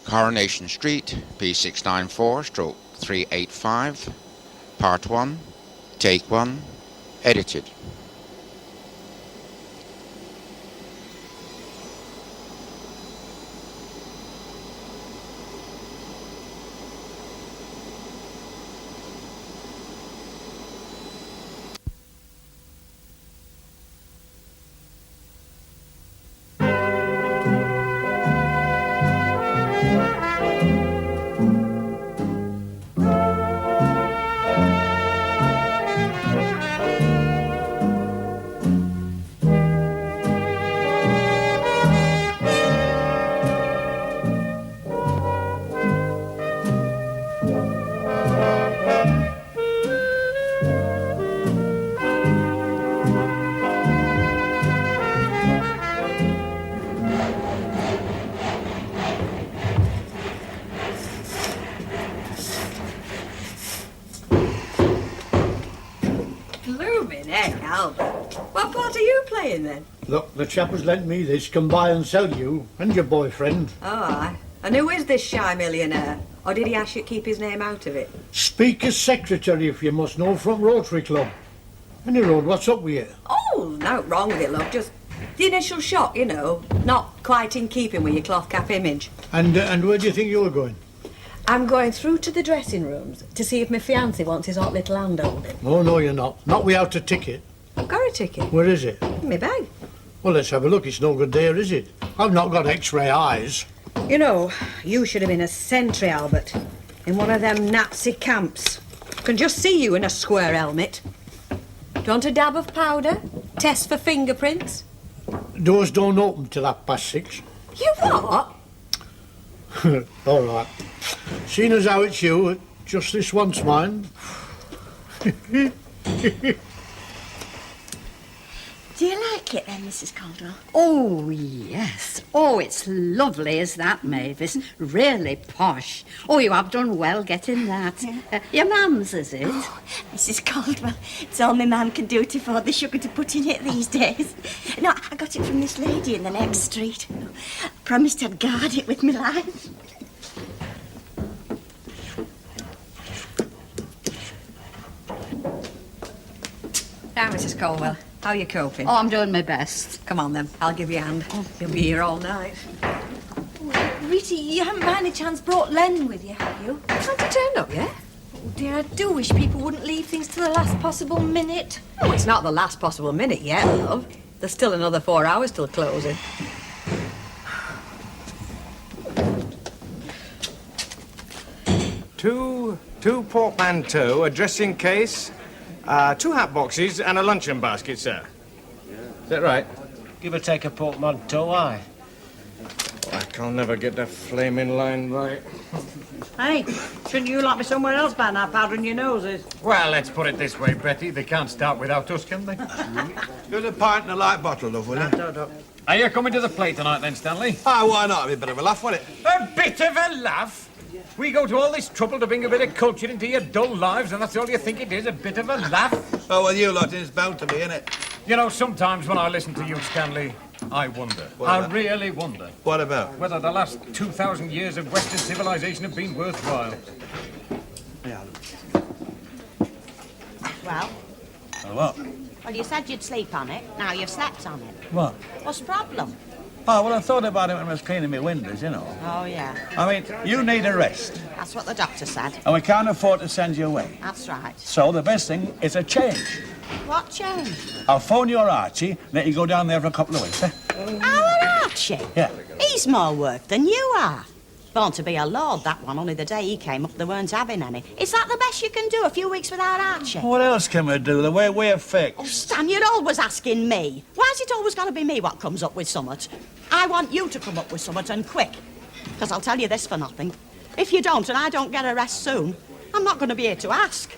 Coronation Street, P694/385, Part 1, Take 1, edited. What part are you playing then? Look, the chap who's lent me this can buy and sell you and your boyfriend. Oh, aye. And who is this shy millionaire? Or did he ask you to keep his name out of it? Speaker's secretary, if you must know, from Rotary Club. Any road, what's up with you? Oh, no wrong with it, love. Just the initial shock, you know. Not quite in keeping with your cloth cap image. And where do you think you're going? I'm going through to the dressing rooms to see if my fiancé wants his hot little hand holding. Oh, no, you're not. Not without a ticket. I've got a ticket. Where is it? In my bag. Well, let's have a look. It's no good there, is it? I've not got X-ray eyes. You know, you should have been a sentry, Albert. In one of them Nazi camps. Can just see you in a square helmet. Do you want a dab of powder? Test for fingerprints? Doors don't open till 6:30. You what? All right. Seeing as how it's you, just this once, mind. Do you like it then, Mrs. Caldwell? Oh, yes. Oh, it's lovely, is that, Mavis? Really posh. Oh, you have done well getting that. Yeah. Your mum's, is it? Oh, Mrs. Caldwell, it's all my man can do to afford the sugar to put in it these days. No, I got it from this lady in the next street. I promised I'd guard it with my life. Now, Mrs. Colwell, how are you coping? Oh, I'm doing my best. Come on, then. I'll give you a hand. You'll be here all night. Rita, you haven't by any chance brought Len with you, have you? Hasn't he turned up yet? Oh, dear, I do wish people wouldn't leave things to the last possible minute. Oh, it's not the last possible minute yet, love. There's still another 4 hours till closing. Two portmanteaux, a dressing case, 2 hat boxes and a luncheon basket, sir. Is that right? Give or take a portmanteau, aye. Oh, I can never get that flaming line right. Hey, shouldn't you like me somewhere else by now, powdering your noses? Well, let's put it this way, Betty. They can't start without us, can they? Give us a pint and a light bottle, love, will you? No. Are you coming to the play tonight then, Stanley? Ah, why not? Have a bit of a laugh, won't it? A bit of a laugh? We go to all this trouble to bring a bit of culture into your dull lives, and that's all you think it is, a bit of a laugh? Oh, well, you lot, it's bound to be, innit? You know, sometimes when I listen to you, Stanley, I wonder. I really wonder. What about? Whether the last 2,000 years of Western civilization have been worthwhile. Yeah. Well? Oh, what? Well, you said you'd sleep on it. Now you've slept on it. What? What's the problem? Oh, well, I thought about it when I was cleaning my windows, you know. Oh, yeah. I mean, you need a rest, That's what the doctor said. and we can't afford to send you away. That's right. So the best thing is a change. What change? I'll phone your Archie, let you go down there for a couple of weeks, eh? Our Archie? Yeah. He's more worth than you are. Born to be a lord, that one. Only the day he came up, they weren't having any. Is that the best you can do, a few weeks without Archie? What else can we do, the way we're fixed? Oh, Stan, you're always asking me. Why's it always got to be me what comes up with summit? I want you to come up with summit, and quick. Because I'll tell you this for nothing. If you don't, and I don't get a rest soon, I'm not going to be here to ask.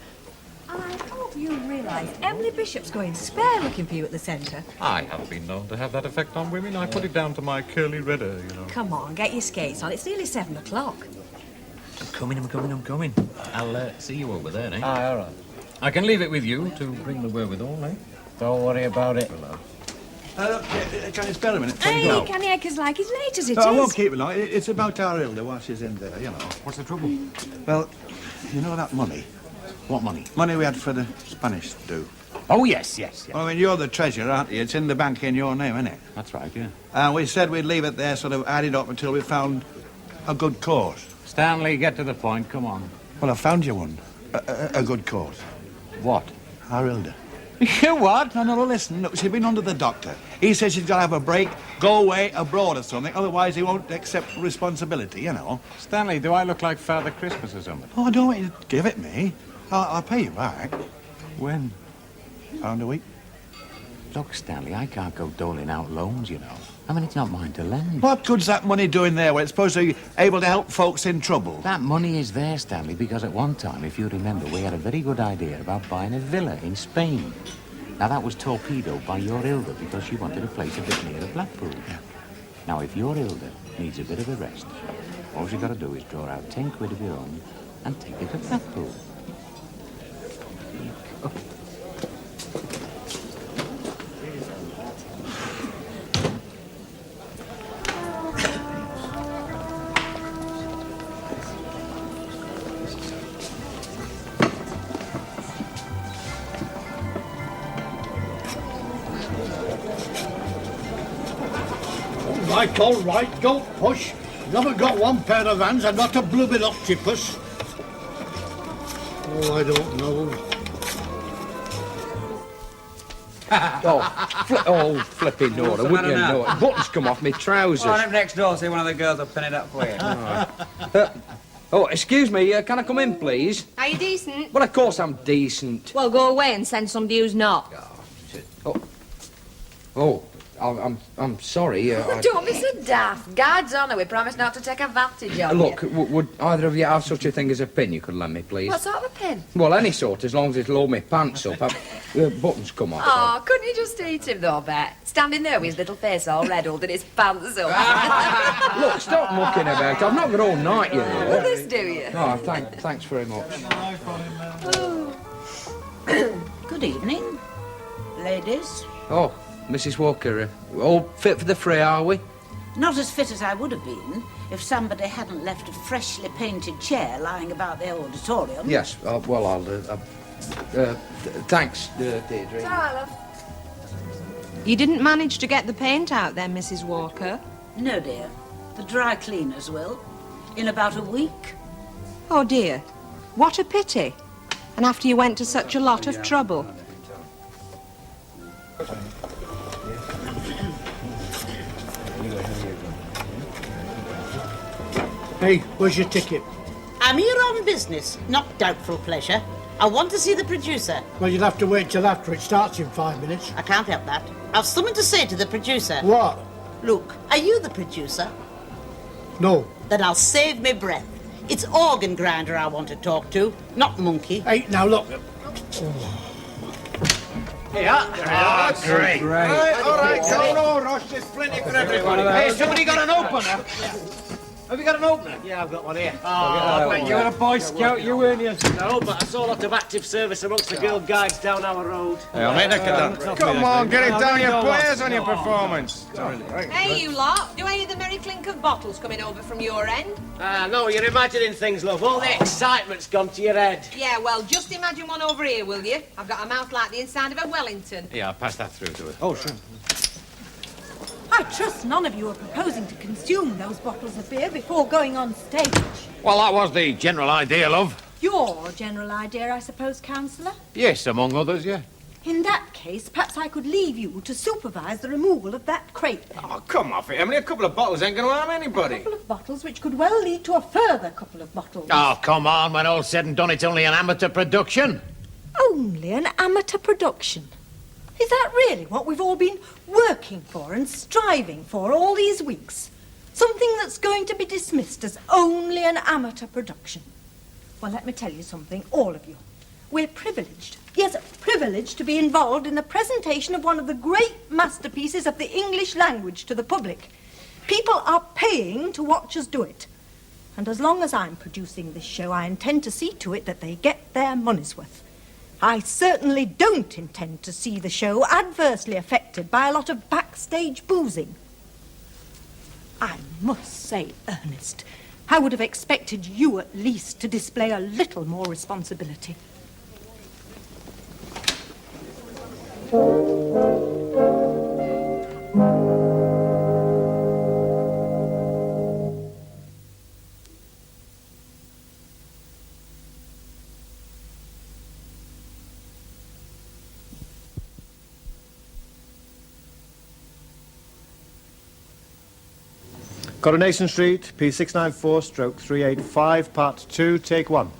I hope you realise Emily Bishop's going spare looking for you at the centre. I have been known to have that effect on women. I put it down to my curly red hair, you know. Come on, get your skates on. It's nearly 7 o'clock. I'm coming. I'll see you over there, eh? Aye, all right. I can leave it with you to bring the wherewithal, eh? Don't worry about it. Can you spare a minute? Hey, can you? 'Cause like as late as it is. I won't keep it long. It's about our Hilda while she's in there, you know. What's the trouble? Well, you know that money? What money? Money we had for the Spanish do. Oh, yes. Well, I mean, you're the treasurer, aren't you? It's in the bank in your name, isn't it? That's right, yeah. And we said we'd leave it there, sort of add it up until we found a good cause. Stanley, get to the point, come on. Well, I found you one. A good cause. What? Our Hilda. You what? No, listen. Look, she's been under the doctor. He says she's got to have a break, go away abroad or something, otherwise he won't accept responsibility, you know. Stanley, do I look like Father Christmas or something? Oh, don't want you to give it me. I'll pay you back. When? £1 a week. Look, Stanley, I can't go doling out loans, you know. I mean, it's not mine to lend. What good's that money doing there when it's supposed to be able to help folks in trouble? That money is there, Stanley, because at one time, if you remember, we had a very good idea about buying a villa in Spain. Now, that was torpedoed by your Hilda because she wanted a place a bit nearer Blackpool. Yeah. Now, if your Hilda needs a bit of a rest, all you got to do is draw out 10 quid of your own and take her to Blackpool. All right, don't push. You haven't got one pair of hands and not a blooming octopus. Oh, I don't know. Flipping Nora, wouldn't you know it? Buttons come off me trousers. Well, I'm next door, see one of the girls will pin it up for you. Excuse me, can I come in, please? Are you decent? Well, of course I'm decent. Well, go away and send somebody who's not. I'm sorry. Don't be so daft. God's honour, we promised not to take advantage of Look, you. would either of you have such a thing as a pin you could lend me, please? What sort of a pin? Well, any sort, as long as it'll hold me pants up. Buttons come off. Oh, couldn't you just eat him, though, Bet? Standing there with his little face all red, holding his pants up. Look, stop mucking about. I've not got all night, you know. Will this do you? Oh, thanks very much. Good evening, ladies. Oh, Mrs. Walker, all fit for the fray, are we? Not as fit as I would have been if somebody hadn't left a freshly painted chair lying about the auditorium. Yes, well, I'll... thanks, Deirdre. Sorry, love. You didn't manage to get the paint out then, Mrs. Walker? No, dear. The dry cleaners will. In about a week. Oh, dear. What a pity. And after you went to such a lot of trouble. Hey, where's your ticket? I'm here on business, not doubtful pleasure. I want to see the producer. Well, you'll have to wait till after it starts in 5 minutes. I can't help that. I've something to say to the producer. What? Look, are you the producer? No. Then I'll save me breath. It's organ grinder I want to talk to, not monkey. Hey, now look. Yeah. Great. All right, no rush. There's plenty for everybody. Hey, somebody got an opener? Have you got an opener? Yeah, I've got one here. I bet you're a Boy Scout, you weren't you? No, but I saw a lot of active service amongst the Girl Guides down our road. I'll make that cut. Come on, get it down your players on your performance. Hey, you lot. Do any of the merry clink of bottles coming over from your end? No, you're imagining things, love. All the excitement's gone to your head. Yeah, well, just imagine one over here, will you? I've got a mouth like the inside of a Wellington. Yeah, I'll pass that through to her. Oh, sure. I trust none of you are proposing to consume those bottles of beer before going on stage. Well, that was the general idea, love. Your general idea, I suppose, Councillor? Yes, among others, yeah. In that case, perhaps I could leave you to supervise the removal of that crate. Oh, come off it, Emily. A couple of bottles ain't going to harm anybody. A couple of bottles which could well lead to a further couple of bottles. Oh, come on. When all's said and done, it's only an amateur production. Only an amateur production? Is that really what we've all been working for and striving for all these weeks? Something that's going to be dismissed as only an amateur production? Well, let me tell you something, all of you. We're privileged, yes, privileged to be involved in the presentation of one of the great masterpieces of the English language to the public. People are paying to watch us do it. And as long as I'm producing this show, I intend to see to it that they get their money's worth. I certainly don't intend to see the show adversely affected by a lot of backstage boozing. I must say, Ernest, I would have expected you at least to display a little more responsibility. Coronation Street, P694/385, Part 2, Take 1.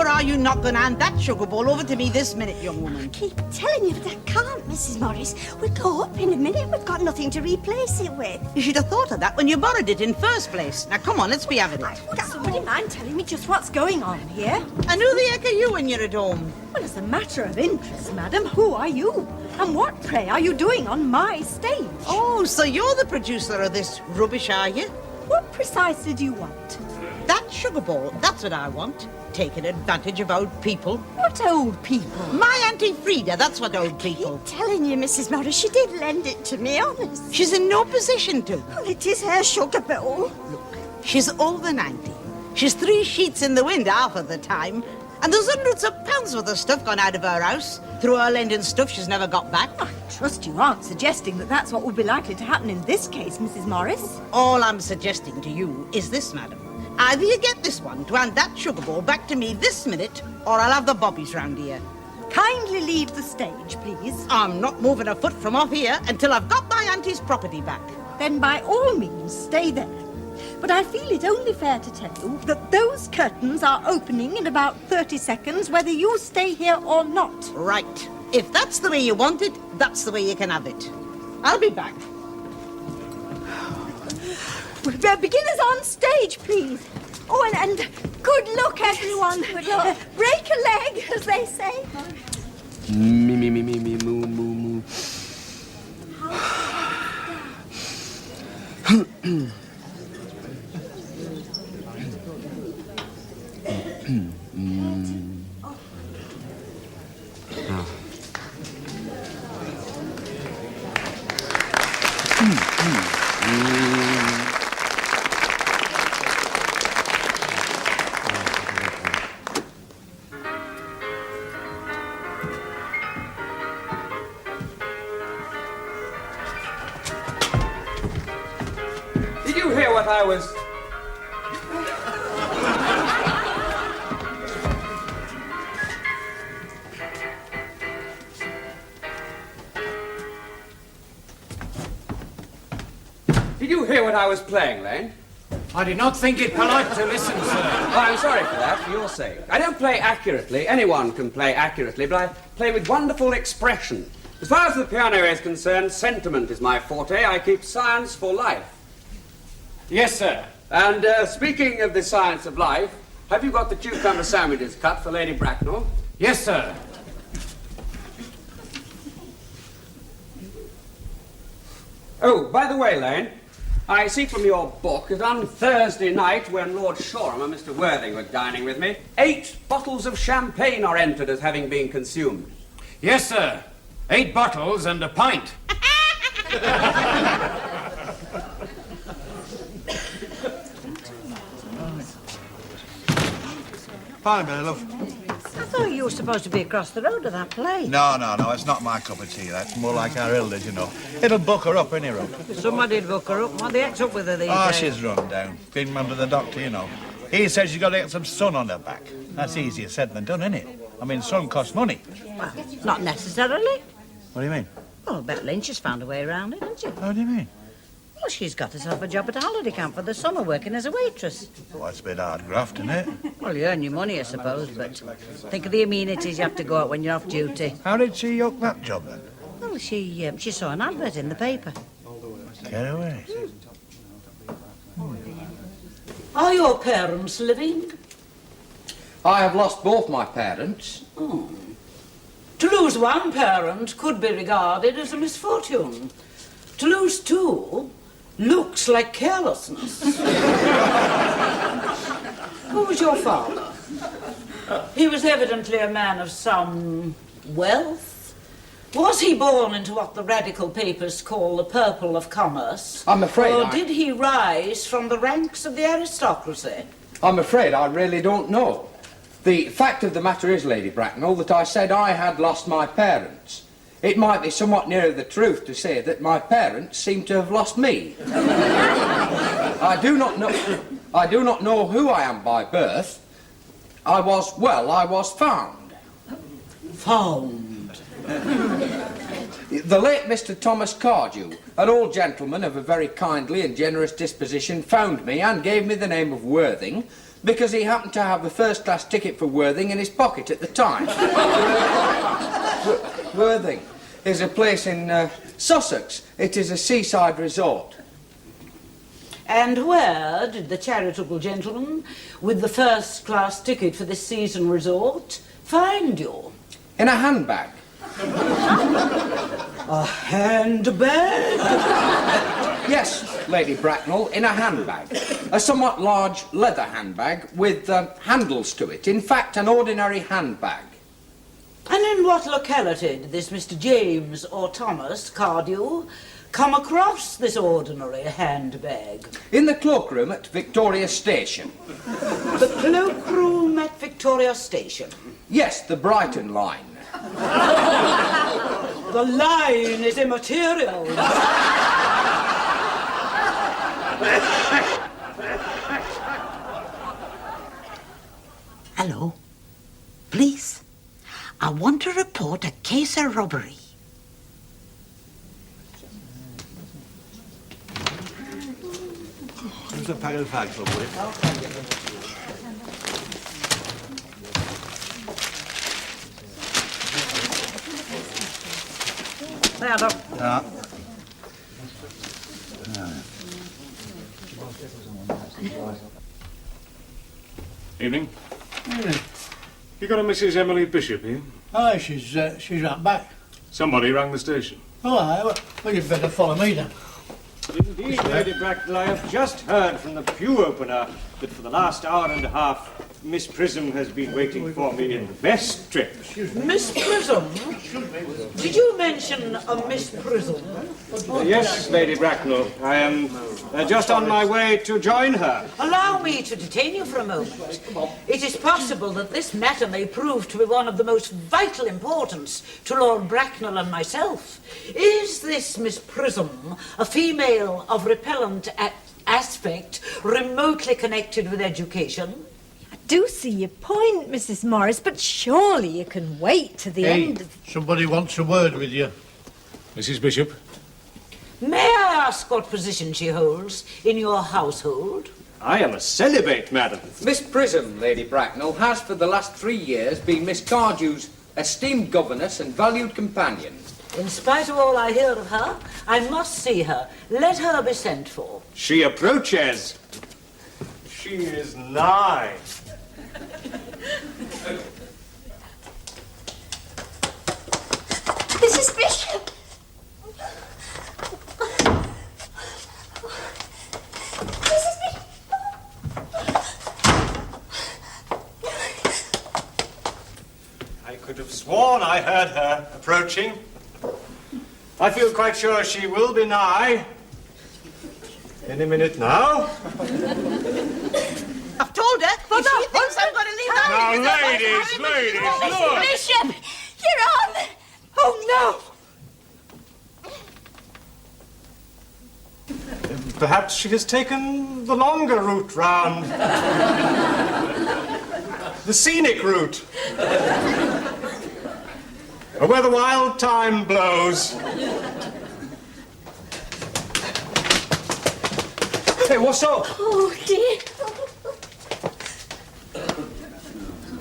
Are you not going to hand that sugar bowl over to me this minute, young woman? I keep telling you, but I can't, Mrs. Morris. We'll go up in a minute. We've got nothing to replace it with. You should have thought of that when you borrowed it in first place. Now, come on, let's be having it. Would somebody mind telling me just what's going on here? And who the heck are you when you're at home? Well, as a matter of interest, madam, who are you? And what, pray, are you doing on my stage? Oh, so you're the producer of this rubbish, are you? What precisely do you want? That sugar bowl, that's what I want. Taking advantage of old people. What old people? My Auntie Frida, that's what old people. I'm telling you, Mrs. Morris, she did lend it to me, honest. She's in no position to. Well, it is her sugar bowl. Look, she's over 90. She's 3 sheets in the wind half of the time. And there's hundreds of pounds worth of stuff gone out of her house through her lending stuff she's never got back. I trust you aren't suggesting that that's what would be likely to happen in this case, Mrs. Morris. All I'm suggesting to you is this, madam. Either you get this one to hand that sugar bowl back to me this minute, or I'll have the bobbies round here. Kindly leave the stage, please. I'm not moving a foot from off here until I've got my auntie's property back. Then by all means, stay there. But I feel it only fair to tell you that those curtains are opening in about 30 seconds, whether you stay here or not. Right. If that's the way you want it, that's the way you can have it. I'll be back. Beginners on stage, please. Oh, and good luck, everyone. Good luck. Break a leg, as they say. Me, moo, moo, moo. Did you hear what I was... Did you hear what I was playing, Lane? I did not think it polite to listen, sir. Oh, I'm sorry for that, for your sake. I don't play accurately. Anyone can play accurately, but I play with wonderful expression. As far as the piano is concerned, sentiment is my forte. I keep science for life. Yes, sir. And speaking of the science of life, have you got the cucumber sandwiches cut for Lady Bracknell? Yes, sir. Oh, by the way, Lane, I see from your book that on Thursday night, when Lord Shoreham and Mr. Worthing were dining with me, 8 bottles of champagne are entered as having been consumed. Yes, sir. 8 bottles and a pint. Fine, Billy, love. I thought you were supposed to be across the road to that play. No, it's not my cup of tea. That's more like our Hilda's, you know. It'll buck her up, innit, Rob? Somebody did book her up. What the heck's up with her these Oh, days? she's run down. Been under the doctor, you know. He says she's got to get some sun on her back. That's easier said than done, innit? I mean, sun costs money. Well, not necessarily. What do you mean? Well, I bet Lynch has found a way around it, hasn't she? How do you mean? Well, she's got herself a job at a holiday camp for the summer, working as a waitress. Well, it's a bit hard graft, isn't it? Well, you earn your money, I suppose, but think of the amenities you have to go out when you're off duty. How did she yoke that job, then? Well, she saw an advert in the paper. Get away. Are your parents living? I have lost both my parents. Oh. To lose one parent could be regarded as a misfortune. To lose two looks like carelessness. Who was your father? He was evidently a man of some wealth. Was he born into what the radical papers call the purple of commerce? I'm afraid Or did he rise from the ranks of the aristocracy? I'm afraid I really don't know. The fact of the matter is, Lady Bracknell, that I said I had lost my parents. It might be somewhat nearer the truth to say that my parents seem to have lost me. I do not know who I am by birth. I was found. Found? The late Mr. Thomas Cardew, an old gentleman of a very kindly and generous disposition, found me and gave me the name of Worthing because he happened to have a first-class ticket for Worthing in his pocket at the time. Worthing is a place in Sussex. It is a seaside resort. And where did the charitable gentleman with the first-class ticket for this season resort find you? In a handbag. A handbag? Yes, Lady Bracknell, in a handbag. A somewhat large leather handbag with handles to it. In fact, an ordinary handbag. And in what locality did this Mr. James or Thomas Cardew come across this ordinary handbag? In the cloakroom at Victoria Station. The cloakroom at Victoria Station? Yes, the Brighton line. The line is immaterial. Hello. Police. I want to report a case of robbery. There's a packet of fags, lovely. There, look. Yeah. Evening. You got a Mrs. Emily Bishop here? Aye, she's right back. Somebody rang the station. Oh, aye, well, you'd better follow me then. Indeed, Lady Bracknell, I have just heard from the pew opener that for the last hour and a half, Miss Prism has been waiting for me in the best trip. Miss Prism? Did you mention a Miss Prism? Yes, Lady Bracknell. I am just on my way to join her. Allow me to detain you for a moment. It is possible that this matter may prove to be one of the most vital importance to Lord Bracknell and myself. Is this Miss Prism a female of repellent aspect, remotely connected with education? I do see your point, Mrs. Morris, but surely you can wait to the end of... Somebody wants a word with you. Mrs. Bishop? May I ask what position she holds in your household? I am a celibate, madam. Miss Prism, Lady Bracknell, has for the last 3 years been Miss Cardew's esteemed governess and valued companion. In spite of all I hear of her, I must see her. Let her be sent for. She approaches. She is nigh. Mrs. Bishop! Mrs. Bishop! I could have sworn I heard her approaching. I feel quite sure she will be nigh. Any minute now. I've told her. But she thinks I'm going to leave that. Now, ladies, look! Bishop! You're on! Oh, no! Perhaps she has taken the longer route round. The scenic route. Where the wild thyme blows. Hey, what's up? Oh, dear.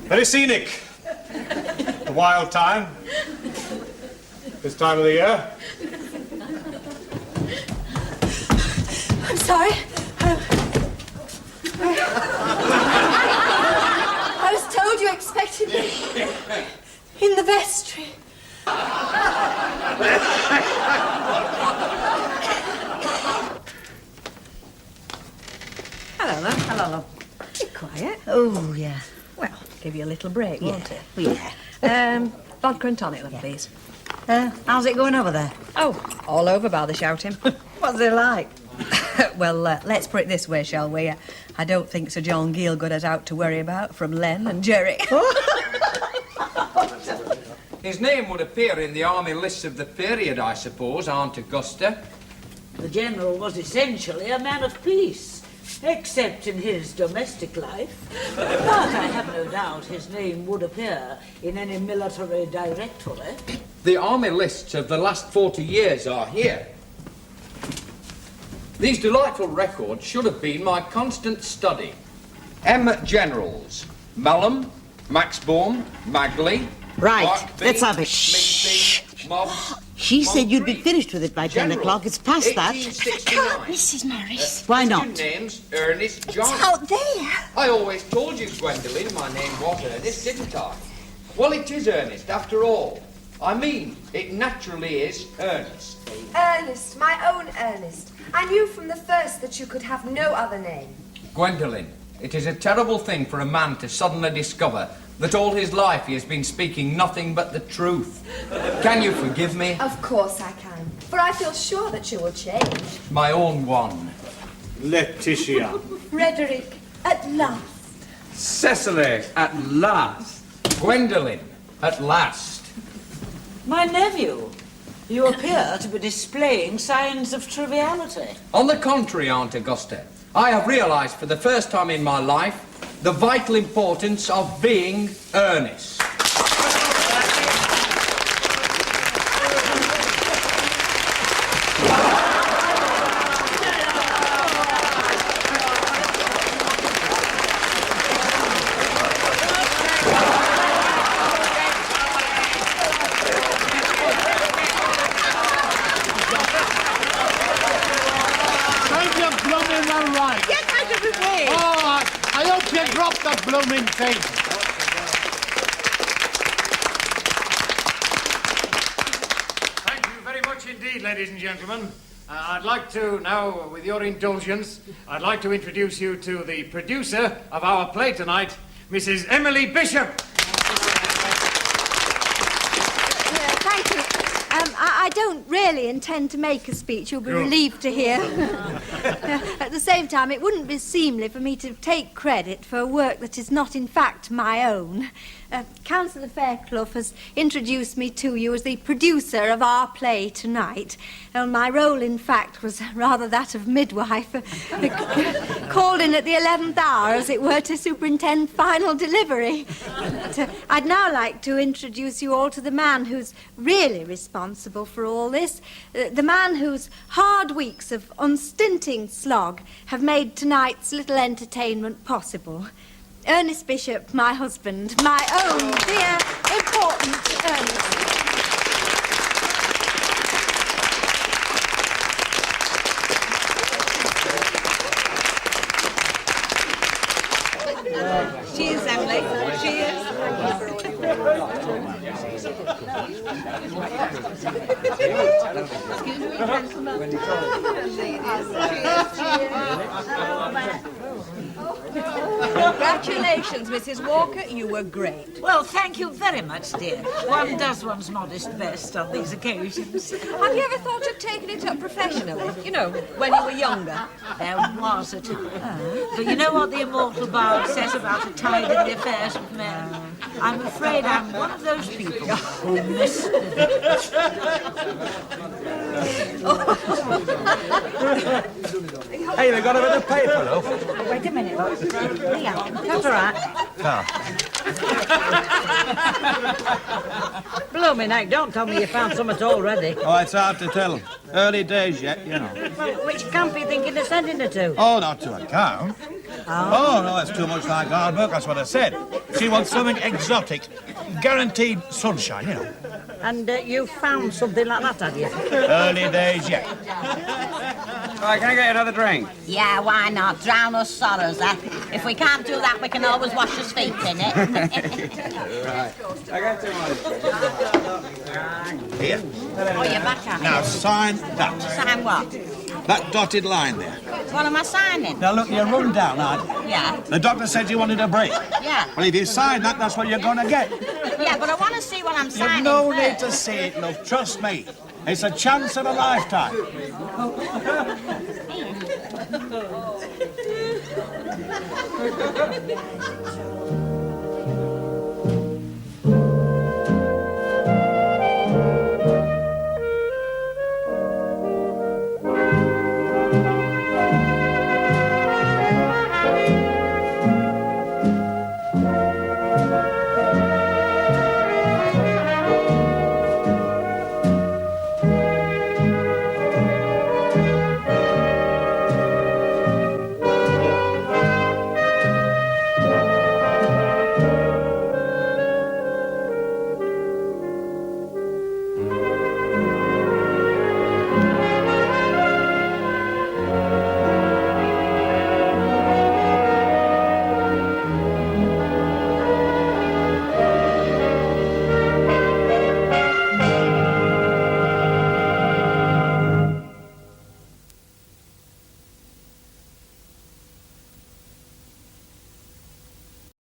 Very scenic. A wild time. This time of the year. I'm sorry. I was told you expected me in the vestry. Hello, love. Hello, love. Be quiet. Oh, yeah. Well, give you a little break, won't it? Yeah. Vodka and tonic, love, please. How's it going over there? Oh, all over by the shouting. What's it like? Well, let's put it this way, shall we? I don't think Sir John Gielgud has out to worry about from Len and Jerry. His name would appear in the army lists of the period, I suppose, Aunt Augusta. The General was essentially a man of peace, except in his domestic life. But I have no doubt his name would appear in any military directory. The army lists of the last 40 years are here. These delightful records should have been my constant study. Generals: Malham, Maxbourne, Magley. Right, Barkby, let's have it. Smithy, Mobbs. She said you'd be finished with it by 10 o'clock. It's past that. 1869. Mrs. Morris. Why not? Your name's Ernest John. It's out there. I always told you, Gwendolen, my name was Ernest, didn't I? Well, it is Ernest, after all. I mean, it naturally is Ernest. Ernest, my own Ernest. I knew from the first that you could have no other name. Gwendolen, it is a terrible thing for a man to suddenly discover that all his life he has been speaking nothing but the truth. Can you forgive me? Of course I can, for I feel sure that you will change. My own one. Letitia. Frederick, at last. Cecily, at last. Gwendolen, at last. My nephew, you appear to be displaying signs of triviality. On the contrary, Aunt Augusta, I have realised for the first time in my life the vital importance of being earnest. that blooming thing. Thank you very much indeed, ladies and gentlemen. I'd like to now, with your indulgence, I'd like to introduce you to the producer of our play tonight, Mrs. Emily Bishop. Thank you. I don't really intend to make a speech, you'll be relieved to hear. At the same time, it wouldn't be seemly for me to take credit for work that is not in fact my own. Councillor Fairclough has introduced me to you as the producer of our play tonight. My role, in fact, was rather that of midwife, called in at the 11th hour, as it were, to superintend final delivery. But, I'd now like to introduce you all to the man who's really responsible for all this, the man whose hard weeks of unstinting slog have made tonight's little entertainment possible. Ernest Bishop, my husband, my own dear, important Ernest. Cheers, Emily. Cheers. Excuse me, gentlemen. Congratulations, Mrs. Walker. You were great. Well, thank you very much, dear. One does one's modest best on these occasions. Have you ever thought of taking it up professionally? You know, when you were younger? There was a time. But you know what the immortal bard says about a tide in the affairs of men? I'm afraid I'm one of those people who miss Hey, they got a bit of paper, love. Wait a minute, love. Here, that's all right. No. Blow me neck, don't tell me you found something already. Oh, it's hard to tell. Early days yet, you know. Well, which camp are you thinking of sending her to? Oh, not to account. Oh, no, it's too much like hard work, that's what I said. She wants something exotic. Guaranteed sunshine, you know. And you found something like that, have you? Early days yet. Right, can I get another drink? Yeah, why not? Drown us sorrows, eh? If we can't do that, we can always wash his feet in it. Right. I got two more. Here. Oh, you're back at Now, it. sign that. Sign what? That dotted line there. What am I signing? Now, look, you're run down, aren't you? Yeah. The doctor said you wanted a break. Yeah. Well, if you sign that, that's what you're going to get. Yeah, but I want to see what I'm signing You've no first. need to see it, love. Trust me. It's a chance of a lifetime.